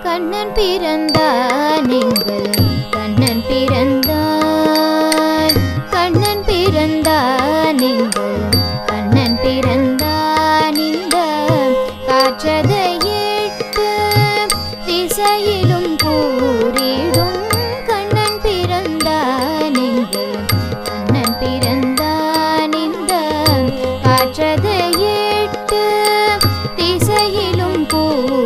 கண்ணன் பிறந்தான் எங்கள் கண்ணன் பிறந்தான். கண்ணன் பிறந்தான் எங்கள் கண்ணன் பிறந்தான். இந்த காற்றதை எட்டு திசையிலும் கூறிடும் கண்ணன் பிறந்தான் எங்கள் கண்ணன் பிறந்தான். இந்த காற்றதை எட்டு திசையிலும் கூறிடும்